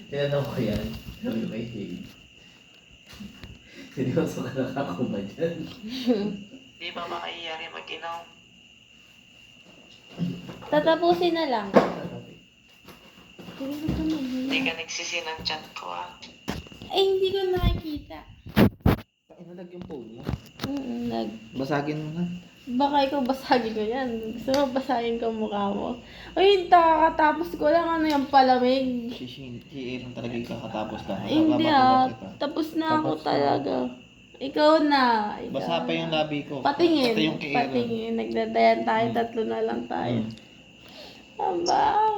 Tinanong ko yan. Sabi ko kay Jay. Seryoso ka na ako ba dyan? Di ba makaiyari mag-inom? Tatapusin na lang. Hindi ka nagsisi ng chat ko ah. Ay, hindi ko nakikita. Inalag yung phone mo. Nag... Basagin mo nga. Baka ikaw basagin ko yan. Gusto mo basagin ko mukha mo. Ay, kakatapos ko lang. Ano yung palamig? Si Aaron talaga yung kakatapos lang. Hindi tapos na ako talaga. Ikaw na. Ikaw Basa pa na. yung labi ko. Patingin. Pati yung kay Aaron. Patingin. Nagdadayan tayo. Tatlo na lang tayo. Abaw.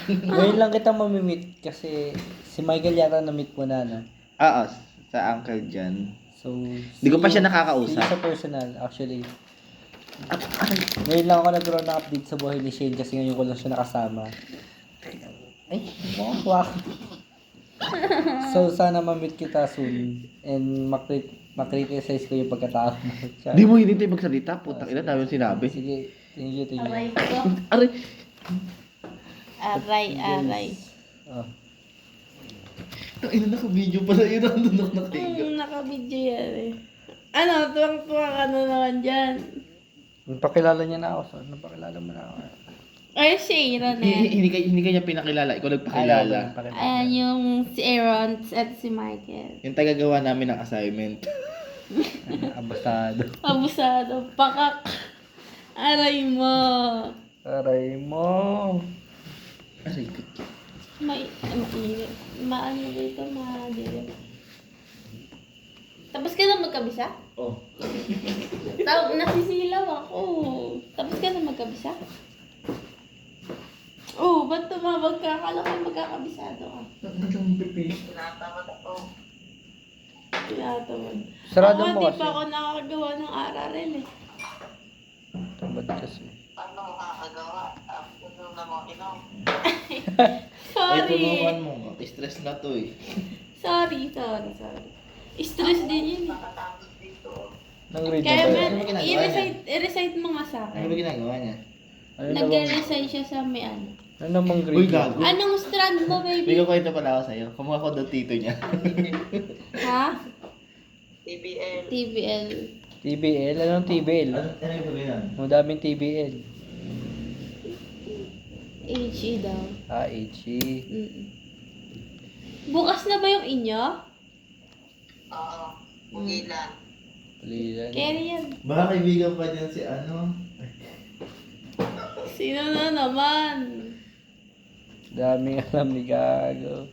Ngayon lang kita mamimit kasi si Michael yata na-meet mo na, no? Oo, sa uncle dyan. So, Hindi ko pa siya nakakausap. Sa personal, actually. Ngayon lang ako nagkaroon ng update sa buhay ni Shane kasi ngayon ko lang siya nakasama. Ay, wak. So, sana ma-meet kita soon and makriticize ko yung pagkatao mo. Di mo hindi tayo magsalita. Putang ina, dami yung sinabi. Sige, thank you. Aray ko. Aray! Aray. Oh. Ina, naka-video pala yun. Nandun ako nakahiga. Naka-video yan eh. Ano, tuwang-tuwa ka na naman dyan. Napakilala niya na ako. So, napakilala mo na ako. Ay, si Aaron eh. Hindi kanya pinakilala. Ikaw nagpakilala. Ayan yung si Aaron at si Michael. Yung tagagawa namin ng assignment. Abasado. Abusado. Pakak. Aray mo. Aray mo. Aray ko. Mainit. Maano dito, madilim. Tapos ka na magkabisa? Oh. Nasisilaw ako. Tapos ka na magkabisa? Oh, ba't tumawag ka? Akala ko magkakabisado ka. Nandang pipi. Tinatamad ako. Tinatamad. Sarado Ako, mo di kasi. pa ako nakakagawa ng RRL eh. Tamad kasi. Ano makakagawa? After na mga inom. Ay, tulungan Sorry. mo. Stress na to eh. Sorry. Stress din yun eh. Nakatapos dito. Nang read Kaya na ba? Ano ba ginagawa i-recite mo nga sa Ano akin. ba ginagawa niya? Ano namang, Nag-resign siya sa may ano. ano namang Uy, grade? gago. Anong strand mo, May baby? kukwento pala ako sa'yo. Kumuha ko daw tito niya. Ha? TBL. TBL. TBL? Anong TBL? Ano yung sabihin nun? Madaming TBL. HE daw. Ah, HE. Mm-mm. Bukas na ba yung inyo? Oo. Mugilan. Palilan. Carry yan. Baka kaibigan pa niyan si ano? Sino na naman? Daming alam ni Gago.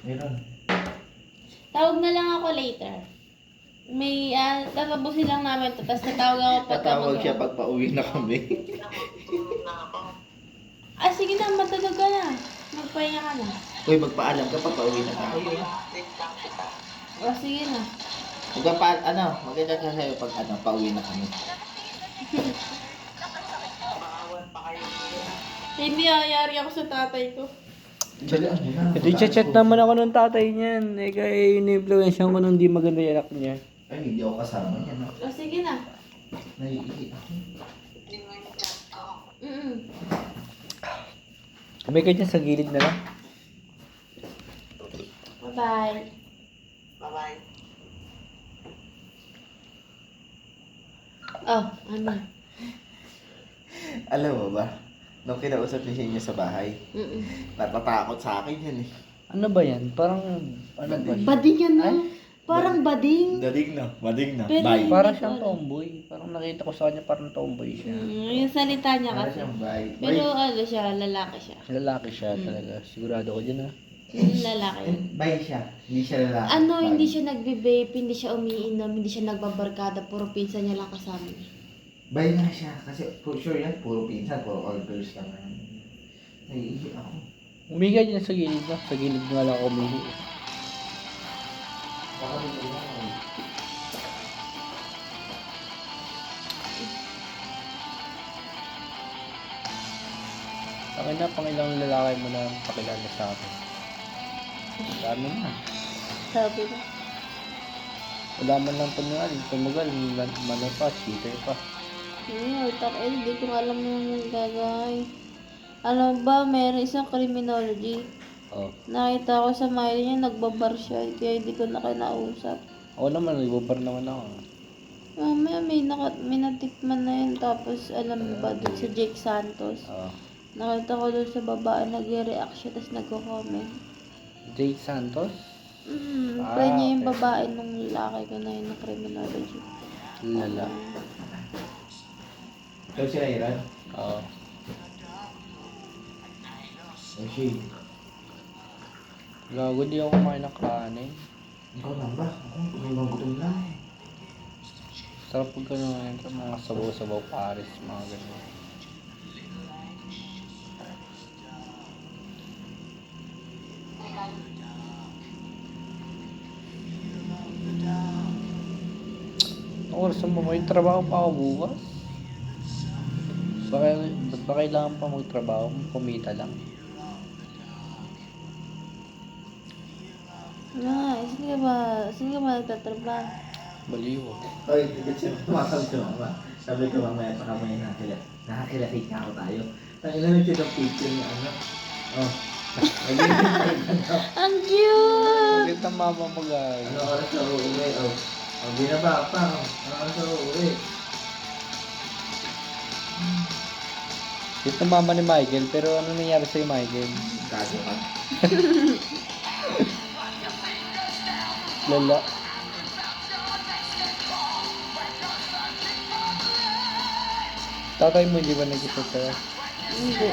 Meron. Tawag na lang ako later. May, tatapusin lang namin ito. Tapos tatawag ako pagka Tatawag siya pag pauwi na kami. Tulog na ako. Sige na, matulog ka na. Magpahinga ka na. Uy, magpaalam ka pag pauwi na tayo. Update lang kita. Sige na. Maganda ka sa'yo pag pauwi na kami. Maawan pa kayo. Hindi, ayari ako sa tatay ko. Dalian mo na. Hindi, chat naman ako ng tatay niyan. Eh, kaya in-influensyan ko nung di maganda yung anak niya. Ay, hindi ako kasama niya. No? Sige na. Naiihi ako. Hindi mo yung chat ko. May kanya sa gilid na lang. Bye-bye. Bye-bye. Oh, ano? Alam mo ba? Nung kinausap niya sa bahay, natatakot sa akin yan eh. Ano ba yan? Parang, ano ba? Bading yan, no? Parang bading. Mading na. Pero- Bye. Parang siyang tomboy. Parang nakita ko sa kanya parang tomboy siya. Yung salita niya Para kasi. siyang bye. Pero ano siya, lalaki siya. Lalaki siya talaga. Sigurado ko dyan, ha? Lalaki. Bye siya. Hindi siya lalaki. Ano, Bye. hindi siya nagbe-vape, hindi siya umiinom, hindi siya nagbabarkada, puro pinsan niya lang kasama niya. Bye nga siya. Kasi for sure yan, puro pinsan, puro all girls lang. Naiihi ako. Umiga dyan sa gilid, no? Sa gilid nga lang ako umihi. Baka hindi ko lang. Akin na, pangilang lalaki mo na pakilala sa akin. Dami na. Sabi ko. Wala man lang tumugal, mano pa, cheater pa. Hindi ko alam yung gagawin. Ano ba, meron isang criminology. Oh. Nakita ko sa mail niya, nagbabar siya, kaya hindi ko na kinausap. Ako naman, nagbabar naman ako. May natikman na yun, tapos alam mo ba, dun sa Jake Santos. Oo. Nakita ko dun sa babae, nag-react siya, tapos nagko-comment. Jake Santos? Friend niya yung okay. babae nung lalaki ko na yun, ng criminology. Lala. Ikaw si Rayran? Oo. O siya. Gago, di ako kumain ng kanin. Ikaw lang ba? Ako, may magutom na eh. Sarap pag gano'n mga sabaw-sabaw Paris, mga gano'n. Oras mo may trabaho pa ako bukas? Ba't ba kailangan pa magtrabaho? Kumita lang. Saan ka ba nagtatrabaho? Baliw. Oy, tigat siya. Tumasal si mama. Sabi ko mamaya pa kamay nakakilakit nga ako tayo. Tayo na rin siya ng picture niya, ano? Oh. Nag-iintay ka na. Ang cute! Bakit ang mama mo guys? Ano oras na uuwi? Oh. Oh, binaba pa. Ano oras na uuwi? Ito mama ni Michael, pero ano nangyari sa'yo Michael? Gago ka. Lala. Tatay mo hindi ba nag-isip sa'yo? Hindi.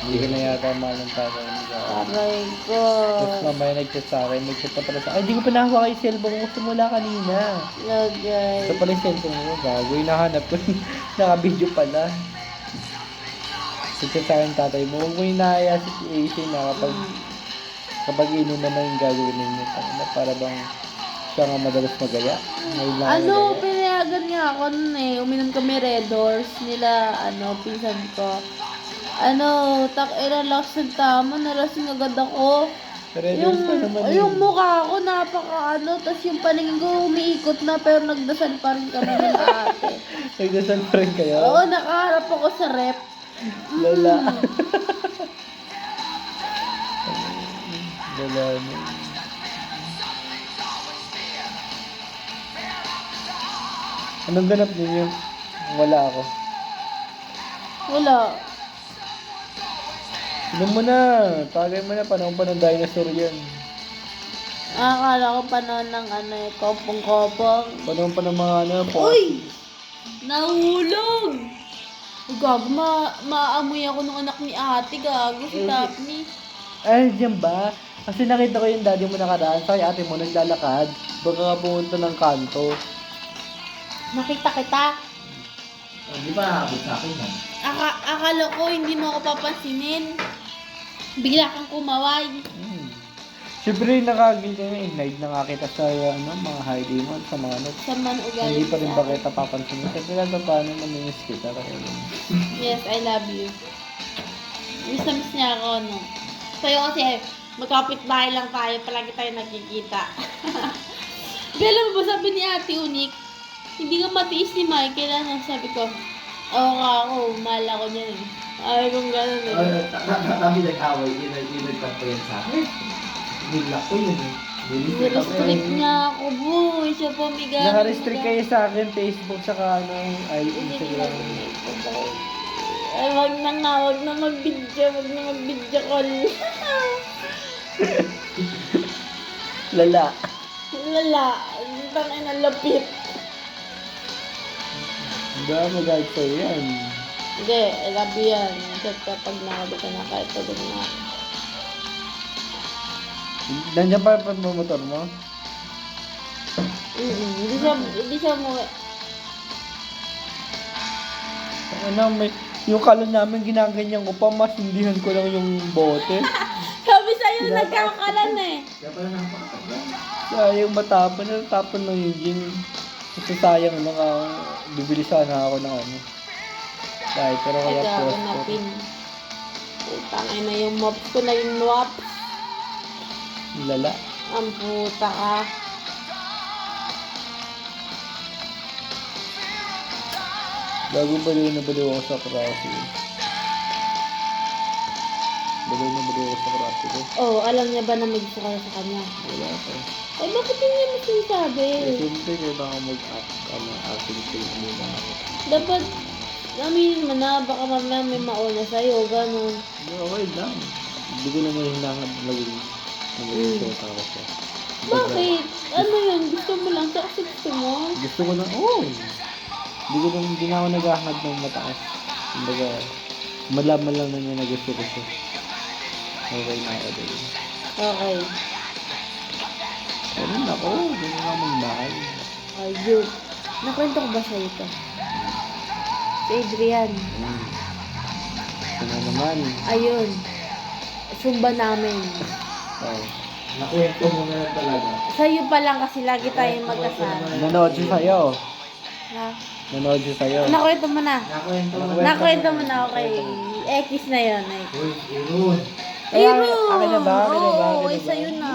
Hindi ka na yata mahal ng tatay mo. Aray ko. Tapos mamaya nag-chat sa akin, nag-chat pa pala sa akin. Ay, di ko pa nahawa yung cellphone ko simula kanina. Lagay. Ito pala yung cellphone mo, gago. Hinahanap ko. Naka-video pala. Nag-chat sa akin tatay mo, huwag mo hinahaya si AC na kapag inuman na yung gagawin ninyo. Para bang siya nga madalas magaya. Ngayon lang Ano, magaya. pinayagan nga ako nun eh. Uminom kami Red Doors nila, pinsan ko. Lakas ng tama, nalasing agad ako. Pero Edwards pa naman Yung mukha ko, tas yung paningin ko umiikot na, pero nagdasal pa rin kami ng ate. Nagdasal pa rin kayo? Oo, nakaharap ako sa rep. Lala. Lala mo. Anong ganap ninyo? Wala ako. Wala. Inom mo na. Tagay mo na. Panahon pa ng dinosaur yan. Akala ko pa ng kopong-kopong. Panahon pa ng mga Uy! Nahulog! Gago, maamoy ako ng anak ni ate, gago, si Daphne. Ay, diyan ba? Kasi nakita ko yung daddy mo nakaraan. Sa ate mo naglalakad. Baka ka pumunta ng kanto. Nakita kita. Hindi pa habot sa akin yan. Akala ko hindi mo ako papansinin. Bigla kang kumaway. Siyempre, nakagilta na ignite na nga kita sa mga high demon, sa mga nuts. Sa man ugali. Hindi pa rin sa ba akin. kita papansin? Kasi lang paano namimiss kita. Kaya Yes, I love you. Miss na miss niya ako, no? Sa'yo kasi, magkapit bahay lang tayo, palagi tayo nagkikita. Alam mo ba, sabi ni Ate Unik, hindi nga matiis ni Michael, sabi ko, oo nga ako, mahal ako niya eh. Ay, kung gano'n eh. Kami nag-away, yun nagpapayan sa akin. Nilak ko yun eh. Nirestrict niya ako, boy. Siya po may gano'n. naka-restrict kayo sa akin, Facebook, saka Instagram. Ay, wag na mag-video, call. Lala. Lala, tangin na lapit. Hindi ako mag-guide sa'yo yan. Hindi, I love you yan. Chat kapag nakabit ka na kahit pagod na. Nandiyan pa yung motor mo? Hindi siya mo. Yung kalon namin ginaganyan ko pa, masindihan ko lang yung bote. Sabi sa'yo nagkakalan eh. Kaya pala napakatagal. Sayang matapon, natapon lang yung gin. Kasi sayang lang ako, bibili sana ako ng Dahil, pero Ay, kaya gago post na ko. pin. Tangin na yung mops ko na yung mops. Lala. Ang puta ka. Bago baliw na baliw ako sa klase. Baliw na baliw ako sa klase ko. Oh, alam niya ba na may gusto ka sa kanya? Wala pa. Eh, bakit hindi mo sinasabi? Eh, siyempre, kailangan mag-activity muna ako. Dapat, aminin mo na, baka mamaya may mauna sa'yo, ganun. Hindi, okay lang. Hindi ko naman hinangad maging shota ako siya. Bakit? Ano yun? Gusto mo lang? Sa kasi gusto mo? Gusto ko na, Hindi na ako naghahangad ng mataas. Kumbaga, malaman lang na niya na gusto ko siya. Okay na ako doon. Okay. Ganun ako, ganun ako magmahal. Ayun. Nakwento ko ba sa'yo ito? Si Adrian. Ano naman? Ayun. Sumba namin. Oh. Nakwento mo na lang talaga. Sa'yo pa lang kasi lagi tayong magkasama. Nanood siya sa'yo. Ha? Nanood siya sa'yo. Nakwento mo na. Nakwento mo Nakwento mo na, okay. X na yun. Uy, Irun. Ay, akin na ba? Akin na ba? Oo, Akin na ba? sa'yo na.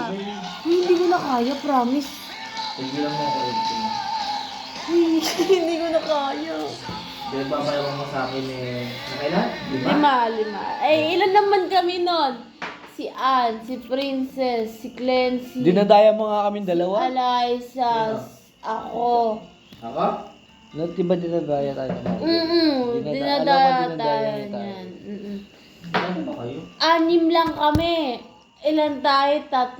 Hindi ko na kaya, promise. Hindi lang mo kwento mo. Hindi ko na kaya. Dahil papayaw mo sa akin nakailan? 5. Eh, ilan naman kami nun? Si Ann, si Princess, si Clancy, Dinadaya mo nga kaming dalawa. Eliza, ako. Ako? Di ba dinadaya tayo? Dinadaya Alam ko, tayo dinadaya tayo. niyan. Ano ba kayo? 6 lang kami. Ilan tayo? 3.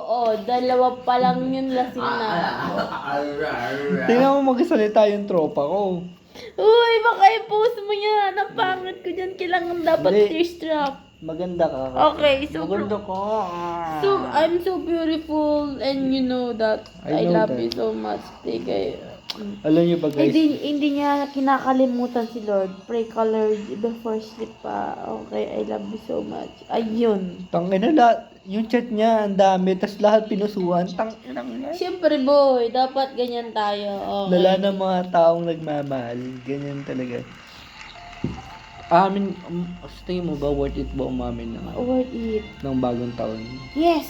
O, 2 pa lang yun lasing na. Tingnan mo magsalita yung tropa ko. Uy, baka i-post mo yan. Ang pangit ko dyan. Kailangan dapat Hindi. tear-strap. Maganda ka. Okay, so Maganda ka. I'm so beautiful and you know that. I I know love that. you so much. Take Alam niyo ba guys? Hindi niya kinakalimutan si Lord. Pray color before sleep pa. Okay, I love you so much. Ayun. Tangina lahat. Yung chat niya, ang dami. Tapos lahat pinusuhan. Tangina niya. Siyempre boy, dapat ganyan tayo. Okay. Lala ng mga taong nagmamahal. Ganyan talaga. Amin, sa tingin mo ba worth it ba umamin ng, Worth it. ng bagong taon? Yes.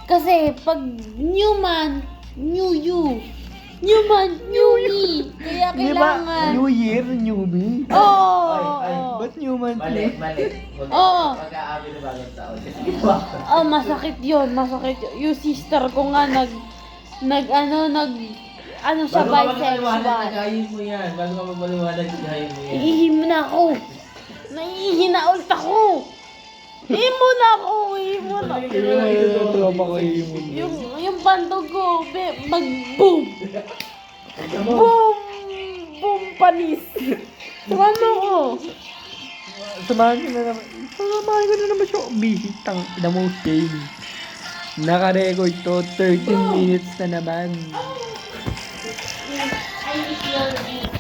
Kasi pag new man, new you. New man, new me. Kaya Di ba? kailangan. New Year, new me? Oo. Ay. Ba't new month? Mali, mali. Oo. Pagka-amin na bagong taon. Kasi ginawa ko. Oh, masakit yun. Masakit yun. Yung sister ko nga ano siya, Bago ka magpaliwanag, bisexual. nagayin mo yan. Bago ka magpaliwanag, nagayin mo yan. Ihihim na ako. Naiihina ulit ako. Ihimo na ako. Ihimo na ako. Yung tropa ko yung Yung pantog ko, mag-boom. Boom. Boom panis. Tumama ko. Samahan ko na naman siya. Bihitang ina mo, Shane. Naka-record to, 13 minutes na naman. I miss your